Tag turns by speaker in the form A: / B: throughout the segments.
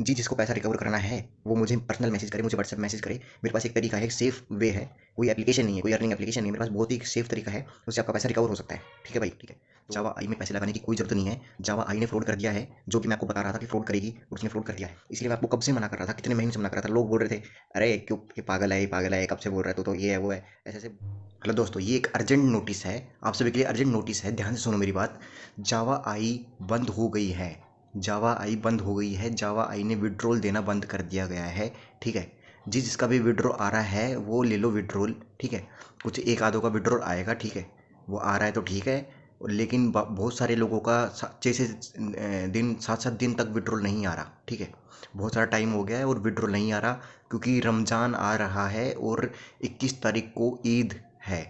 A: जी, जिसको पैसा रिकवर करना है, वो मुझे पर्सनल मैसेज करे, मुझे व्हाट्सएप मैसेज करे। मेरे पास एक तरीका है, एक सेफ वे है, कोई एप्लीकेशन नहीं है, कोई अर्निंग एप्लीकेशन नहीं है, मेरे पास बहुत ही सेफ तरीका है, उससे आपका पैसा रिकवर हो सकता है। ठीक है भाई, ठीक है। जावा आई में पैसे लगाने की कोई ज़रूरत नहीं है। जावा आई ने फ्रॉड कर दिया है, जो कि मैं आपको बता रहा था कि फ्रॉड करेगी, और उसने फ्रॉड कर दिया है। इसलिए मैं आपको कब से मना कर रहा था, कितने महीने से मना कर रहा था। लोग बोल रहे थे, "अरे! क्यों ये पागल है, ये पागल है, कब से बोल रहा है तू तो ये है, वो है।" ऐसे-ऐसे। हेलो दोस्तों, ये एक अर्जेंट नोटिस है, आप सभी के लिए अर्जेंट नोटिस है, ध्यान से सुनो मेरी बात। जावा आई बंद हो गई है। जावा आई बंद हो गई है। जावा आई ने विड्रॉल देना बंद कर दिया गया है। ठीक है। जिसका भी विड्रॉ आ रहा है वो ले लो विड्रॉल। ठीक है। कुछ एक आधों का विड्रॉल आएगा। ठीक है। वो आ रहा है तो ठीक है। लेकिन बहुत सारे लोगों का 6 से 7 7 दिन तक विड्रॉल नहीं आ रहा। ठीक है। बहुत सारा टाइम हो गया है और विड्रॉल नहीं आ रहा, क्योंकि रमज़ान आ रहा है और 21 तारीख को ईद है।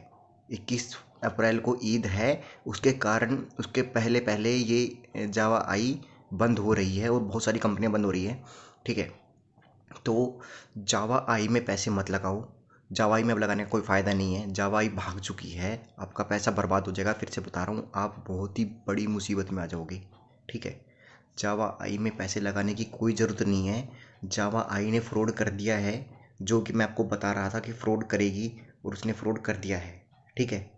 A: 21 अप्रैल को ईद है। उसके कारण उसके पहले पहले ये जावा आई बंद हो रही है और बहुत सारी कंपनियां बंद हो रही है। ठीक है। तो जावा आई में पैसे मत लगाओ। जावा आई में अब लगाने का कोई फ़ायदा नहीं है। जावा आई भाग चुकी है। आपका पैसा बर्बाद हो जाएगा। फिर से बता रहा हूँ, आप बहुत ही बड़ी मुसीबत में आ जाओगे। ठीक है। जावा आई में पैसे लगाने की कोई ज़रूरत नहीं है। जावा आई ने फ्रॉड कर दिया है, जो कि मैं आपको बता रहा था कि फ्रॉड करेगी, और उसने फ्रॉड कर दिया है। ठीक है।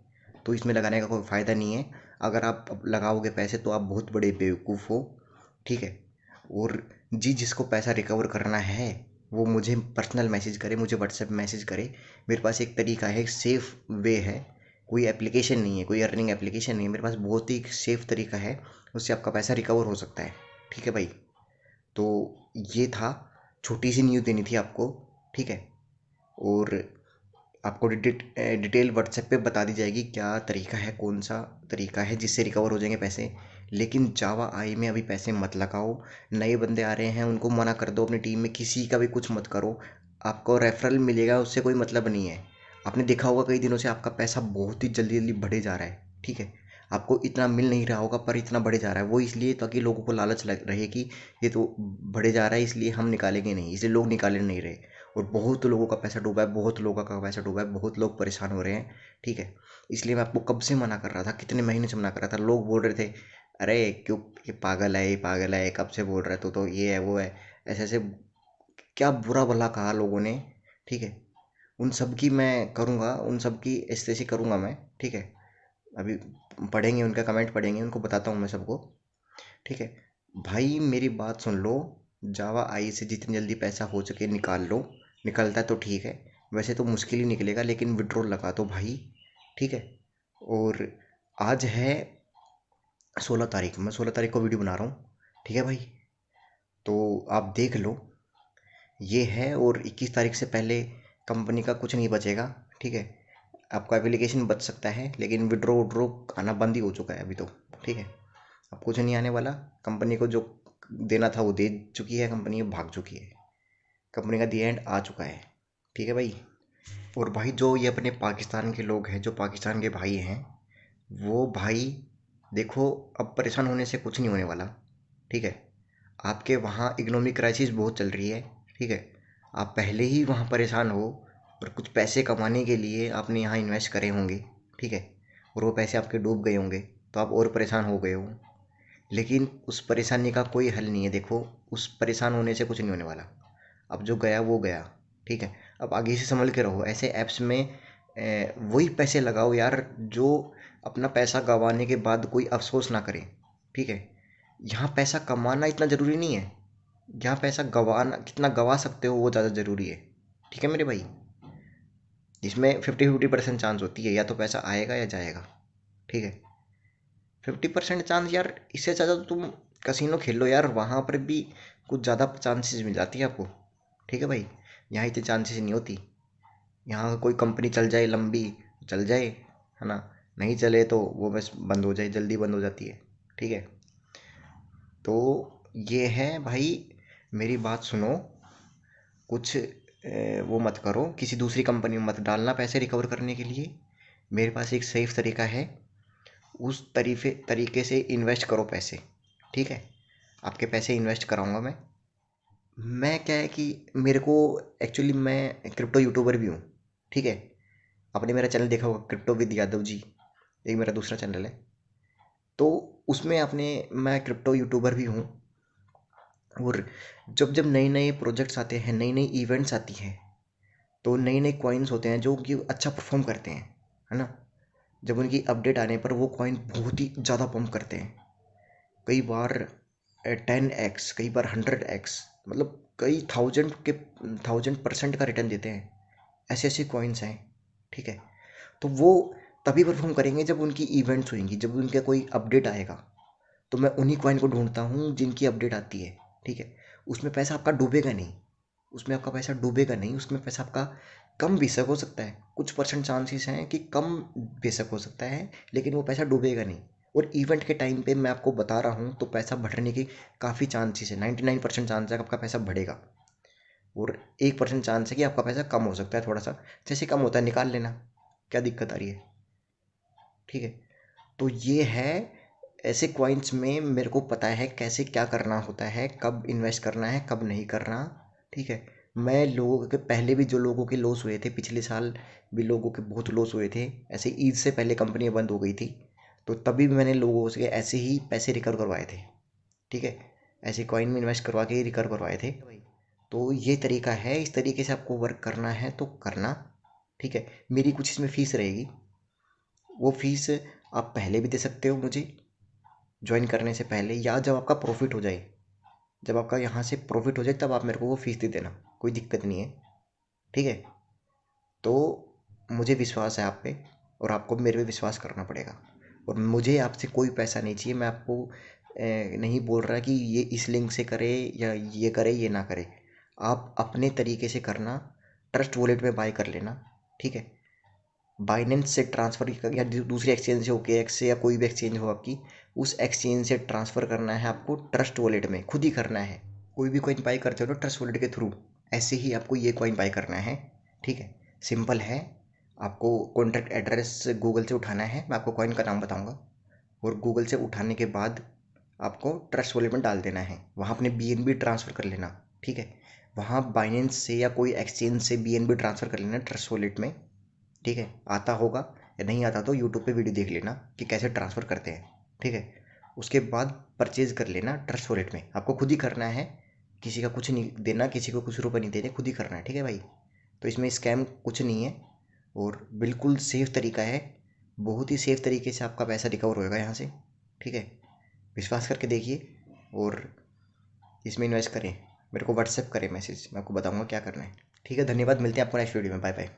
A: तो इसमें लगाने का कोई फ़ायदा नहीं है। अगर आप अब लगाओगे पैसे तो आप बहुत बड़े बेवकूफ़ हो। ठीक है। और जी, जिसको पैसा रिकवर करना है वो मुझे पर्सनल मैसेज करे, मुझे व्हाट्सएप मैसेज करे। मेरे पास एक तरीका है, एक सेफ वे है, कोई एप्लीकेशन नहीं है, कोई अर्निंग एप्लीकेशन नहीं है, मेरे पास बहुत ही सेफ तरीका है, उससे आपका पैसा रिकवर हो सकता है। ठीक है भाई। तो ये था, छोटी सी न्यूज़ देनी थी आपको। ठीक है। और आपको डिटेल व्हाट्सएप पे बता दी जाएगी क्या तरीका है, कौन सा तरीका है जिससे रिकवर हो जाएंगे पैसे। लेकिन जावा आई में अभी पैसे मत लगाओ। नए बंदे आ रहे हैं, उनको मना कर दो, अपनी टीम में किसी का भी कुछ मत करो। आपको रेफरल मिलेगा, उससे कोई मतलब नहीं है। आपने देखा होगा कई दिनों से आपका पैसा बहुत ही जल्दी जल्दी बढ़े जा रहा है। ठीक है। आपको इतना मिल नहीं रहा होगा, पर इतना बढ़े जा रहा है, वो इसलिए ताकि लोगों को लालच लग रहे कि ये तो बढ़े जा रहा है, इसलिए हम निकालेंगे नहीं, इसलिए लोग निकाले नहीं रहे। और बहुत लोगों का पैसा डूबा है, बहुत लोगों का पैसा डूबा है, बहुत लोग परेशान हो रहे हैं। ठीक है। इसलिए मैं आपको कब से मना कर रहा था, कितने महीने से मना कर रहा था। लोग बोल रहे थे, अरे क्यों, ये पागल है, ये पागल है, कब से बोल रहा है तो ये है, वो है, ऐसे ऐसे। क्या बुरा भला कहा लोगों ने। ठीक है। उन सब की मैं करूँगा, उन सब की ऐसे करूँगा मैं। ठीक है। अभी पढ़ेंगे, उनका कमेंट पढ़ेंगे, उनको बताता हूँ मैं सबको। ठीक है। भाई मेरी बात सुन लो। जावा आई से जितनी जल्दी पैसा हो सके निकाल लो। निकलता है तो ठीक है, वैसे तो मुश्किल ही निकलेगा, लेकिन विड्रॉल लगा दो भाई। ठीक है। और आज है 16 तारीख, मैं 16 तारीख को वीडियो बना रहा हूँ। ठीक है भाई। तो आप देख लो, ये है। और 21 तारीख से पहले कंपनी का कुछ नहीं बचेगा। ठीक है। आपका एप्लीकेशन बच सकता है, लेकिन विड्रो विड्रो आना बंद ही हो चुका है अभी तो। ठीक है। अब कुछ नहीं आने वाला। कंपनी को जो देना था वो दे चुकी है, कंपनी अब भाग चुकी है। कंपनी का दी एंड आ चुका है। ठीक है भाई। और भाई जो ये अपने पाकिस्तान के लोग हैं, जो पाकिस्तान के भाई हैं, वो भाई देखो, अब परेशान होने से कुछ नहीं होने वाला। ठीक है। आपके वहाँ इकोनॉमिक क्राइसिस बहुत चल रही है। ठीक है। आप पहले ही वहाँ परेशान हो, और कुछ पैसे कमाने के लिए आपने यहाँ इन्वेस्ट करे होंगे। ठीक है। और वो पैसे आपके डूब गए होंगे, तो आप और परेशान हो गए हो। लेकिन उस परेशानी का कोई हल नहीं है। देखो, उस परेशान होने से कुछ नहीं होने वाला। अब जो गया वो गया। ठीक है। अब आगे से संभल के रहो। ऐसे ऐप्स में वही पैसे लगाओ यार, जो अपना पैसा गंवाने के बाद कोई अफसोस ना करे। ठीक है। यहाँ पैसा कमाना इतना ज़रूरी नहीं है, यहाँ पैसा गंवाना, कितना गंवा सकते हो वो ज़्यादा ज़रूरी है। ठीक है मेरे भाई। इसमें 50-50% चांस होती है, या तो पैसा आएगा या जाएगा। ठीक है। 50% चांस यार, इससे ज़्यादा तो तुम कसिनो खेल लो यार, वहाँ पर भी कुछ ज़्यादा चांसेस मिल जाती है आपको। ठीक है भाई। यहाँ इतने चांसेस नहीं होती। यहाँ कोई कंपनी चल जाए लंबी, चल जाए, है ना, नहीं चले तो वो बस बंद हो जाए, जल्दी बंद हो जाती है। ठीक है। तो ये है भाई, मेरी बात सुनो। कुछ वो मत करो, किसी दूसरी कंपनी में मत डालना पैसे रिकवर करने के लिए। मेरे पास एक सेफ तरीका है, उस तरीके से इन्वेस्ट करो पैसे। ठीक है। आपके पैसे इन्वेस्ट कराऊंगा मैं क्या है कि मेरे को, एक्चुअली मैं क्रिप्टो यूट्यूबर भी हूँ। ठीक है। आपने मेरा चैनल देखा होगा, क्रिप्टो विद यादव जी, एक मेरा दूसरा चैनल है। तो उसमें आपने, मैं क्रिप्टो यूट्यूबर भी हूँ। और जब जब नए नए प्रोजेक्ट्स आते हैं, नई नई इवेंट्स आती हैं, तो नए नए कॉइन्स होते हैं जो कि अच्छा परफॉर्म करते हैं, है ना। जब उनकी अपडेट आने पर वो कॉइन बहुत ही ज़्यादा पंप करते हैं, कई बार 10x, कई बार 100x, मतलब कई थाउजेंड परसेंट का रिटर्न देते हैं। ऐसे ऐसे कॉइन्स हैं, ठीक है। तो वो तभी परफॉर्म करेंगे जब उनकी इवेंट्स होंगी, जब उनका कोई अपडेट आएगा। तो मैं उन्हीं कॉइन को ढूंढता हूँ जिनकी अपडेट आती है, ठीक है। उसमें पैसा आपका डूबेगा नहीं, उसमें आपका पैसा डूबेगा नहीं, उसमें पैसा आपका कम बेशक हो सकता है, कुछ परसेंट चांसेस हैं कि कम बेशक हो सकता है, लेकिन वो पैसा डूबेगा नहीं। और इवेंट के टाइम पे मैं आपको बता रहा हूँ तो पैसा बढ़ने की काफ़ी चांसेस है, 99% चांस है कि आपका पैसा बढ़ेगा, और 1% चांस है कि आपका पैसा कम हो सकता है थोड़ा सा। जैसे कम होता है निकाल लेना, क्या दिक्कत आ रही है, ठीक है। तो ये है, ऐसे कॉइन्स में मेरे को पता है कैसे क्या करना होता है, कब इन्वेस्ट करना है कब नहीं करना, ठीक है। मैं लोगों के पहले भी जो लोगों के लॉस हुए थे, पिछले साल भी लोगों के बहुत लॉस हुए थे, ऐसे ईद से पहले कंपनियां बंद हो गई थी, तो तभी भी मैंने लोगों से ऐसे ही पैसे रिकवर करवाए थे, ठीक है। ऐसे कॉइन में इन्वेस्ट करवा के ही रिकवर करवाए थे। तो ये तरीका है, इस तरीके से आपको वर्क करना है तो करना, ठीक है। मेरी कुछ इसमें फ़ीस रहेगी, वो फीस आप पहले भी दे सकते हो मुझे ज्वाइन करने से पहले, या जब आपका प्रॉफिट हो जाए, जब आपका यहाँ से प्रॉफिट हो जाए तब आप मेरे को वो फीस दे देना, कोई दिक्कत नहीं है, ठीक है। तो मुझे विश्वास है आप पे, और आपको भी मेरे पे विश्वास करना पड़ेगा। और मुझे आपसे कोई पैसा नहीं चाहिए, मैं आपको नहीं बोल रहा कि ये इस लिंक से करे या ये करे ये ना करे, आप अपने तरीके से करना, ट्रस्ट वॉलेट में बाय कर लेना, ठीक है। बाइनेंस से ट्रांसफ़र या दूसरी एक्सचेंज से, ओके एक्स से, या कोई भी एक्सचेंज हो आपकी, उस एक्सचेंज से ट्रांसफ़र करना है आपको ट्रस्ट वॉलेट में, खुद ही करना है। कोई भी कॉइन बाई करते हो तो ट्रस्ट वॉलेट के थ्रू, ऐसे ही आपको ये कॉइन बाई करना है, ठीक है। सिंपल है, आपको कॉन्ट्रैक्ट एड्रेस गूगल से उठाना है, मैं आपको कॉइन का नाम बताऊंगा, और गूगल से उठाने के बाद आपको ट्रस्ट वॉलेट में डाल देना है, वहाँ अपने BNB ट्रांसफ़र कर लेना, ठीक है। वहाँ बाइनेंस से या कोई एक्सचेंज से BNB ट्रांसफ़र कर लेना ट्रस्ट वॉलेट में, ठीक है। आता होगा या नहीं आता तो यूट्यूब पे वीडियो देख लेना कि कैसे ट्रांसफ़र करते हैं, ठीक है। उसके बाद परचेज़ कर लेना ट्रस्ट वॉलेट में, आपको खुद ही करना है, किसी का कुछ नहीं देना, किसी को कुछ रुपये नहीं देने, खुद ही करना है, ठीक है भाई। तो इसमें स्कैम कुछ नहीं है, और बिल्कुल सेफ़ तरीका है, बहुत ही सेफ़ तरीके से आपका पैसा रिकवर होएगा यहाँ से, ठीक है। विश्वास करके देखिए और इसमें इन्वेस्ट करें, मेरे को व्हाट्सएप करें मैसेज, मैं आपको बताऊँगा क्या करना है, ठीक है। धन्यवाद, मिलते हैं आपको नेक्स्ट वीडियो में, बाय बाय।